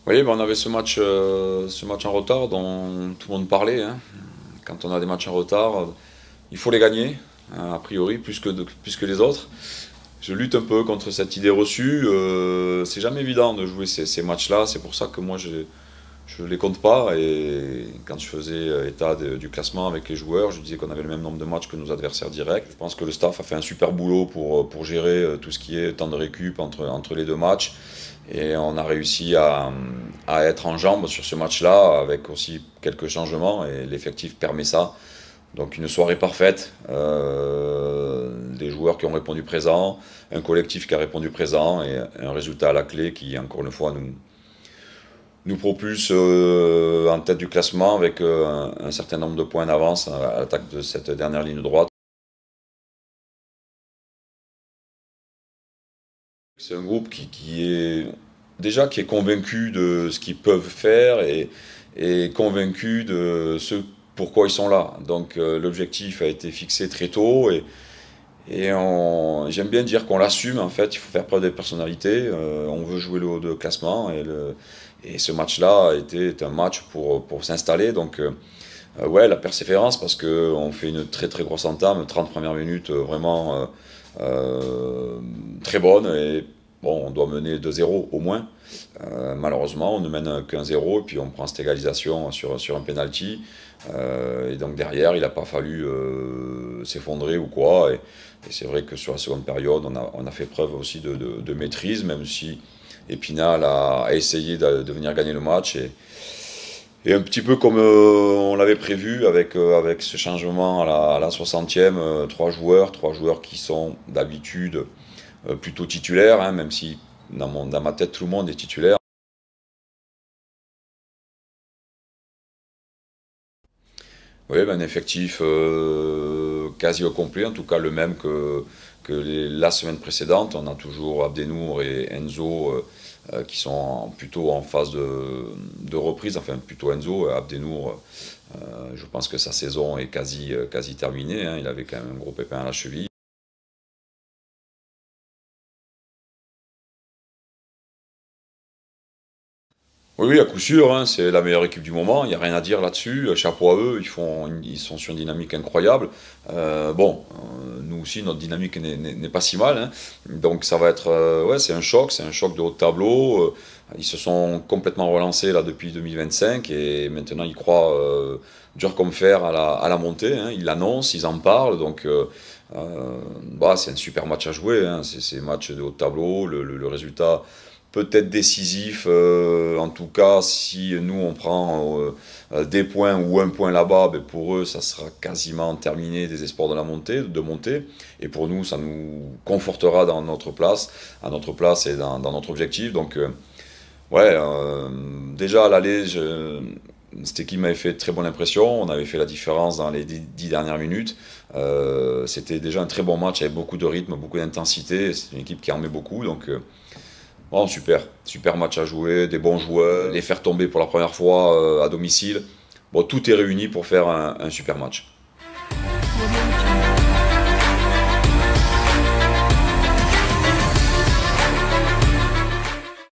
Oui, ben on avait ce match en retard dont tout le monde parlait, hein. Quand on a des matchs en retard, il faut les gagner, hein, a priori, plus que les autres. Je lutte un peu contre cette idée reçue. C'est jamais évident de jouer ces matchs-là. C'est pour ça que moi, je les compte pas. Et quand je faisais état du classement avec les joueurs, je disais qu'on avait le même nombre de matchs que nos adversaires directs. Je pense que le staff a fait un super boulot pour gérer tout ce qui est temps de récup entre les deux matchs. Et on a réussi à être en jambes sur ce match-là avec aussi quelques changements et l'effectif permet ça. Donc une soirée parfaite, des joueurs qui ont répondu présent, un collectif qui a répondu présent et un résultat à la clé qui, encore une fois, nous propulse en tête du classement avec un certain nombre de points d'avance à l'attaque de cette dernière ligne droite. C'est un groupe qui est déjà qui est convaincu de ce qu'ils peuvent faire et convaincu de ce pourquoi ils sont là. Donc l'objectif a été fixé très tôt et j'aime bien dire qu'on l'assume en fait, il faut faire preuve de personnalité, on veut jouer le haut de classement et ce match-là était un match pour s'installer. Donc ouais, la persévérance parce qu'on fait une très très grosse entame, 30 premières minutes vraiment très bonne et bon, on doit mener 2-0 au moins. Malheureusement, on ne mène qu'un 0 et puis on prend cette égalisation sur un penalty. Et donc derrière, il n'a pas fallu s'effondrer ou quoi. Et c'est vrai que sur la seconde période, on a fait preuve aussi de maîtrise, même si Épinal a essayé de venir gagner le match. Et un petit peu comme on l'avait prévu avec ce changement à la 60e, trois joueurs qui sont d'habitude plutôt titulaires, hein, même si dans ma tête tout le monde est titulaire. Oui, ben, un effectif quasi au complet, en tout cas le même que la semaine précédente. On a toujours Abdenour et Enzo qui sont plutôt en phase de reprise, enfin plutôt Enzo. Abdenour, je pense que sa saison est quasi terminée, hein. Il avait quand même un gros pépin à la cheville. Oui, oui, à coup sûr, hein, c'est la meilleure équipe du moment, il n'y a rien à dire là-dessus. Chapeau à eux, ils sont sur une dynamique incroyable. Bon, nous aussi, notre dynamique n'est pas si mal, hein. Donc ça va être, ouais, c'est un choc de haut de tableau. Ils se sont complètement relancés là depuis 2025 et maintenant ils croient dur comme fer à la montée, hein. Ils l'annoncent, ils en parlent, donc bah, c'est un super match à jouer, hein. C'est un match de haut de tableau, le résultat peut-être décisif, en tout cas si nous on prend des points ou un point là-bas, ben pour eux ça sera quasiment terminé des espoirs de monter, et pour nous ça nous confortera dans notre place, à notre place et dans notre objectif. Donc ouais, déjà à l'aller, cette équipe m'avait fait très bonne impression, on avait fait la différence dans les 10 dernières minutes. C'était déjà un très bon match avec beaucoup de rythme, beaucoup d'intensité, c'est une équipe qui en met beaucoup, donc bon, super match à jouer, des bons joueurs, les faire tomber pour la première fois à domicile. Bon, tout est réuni pour faire un super match.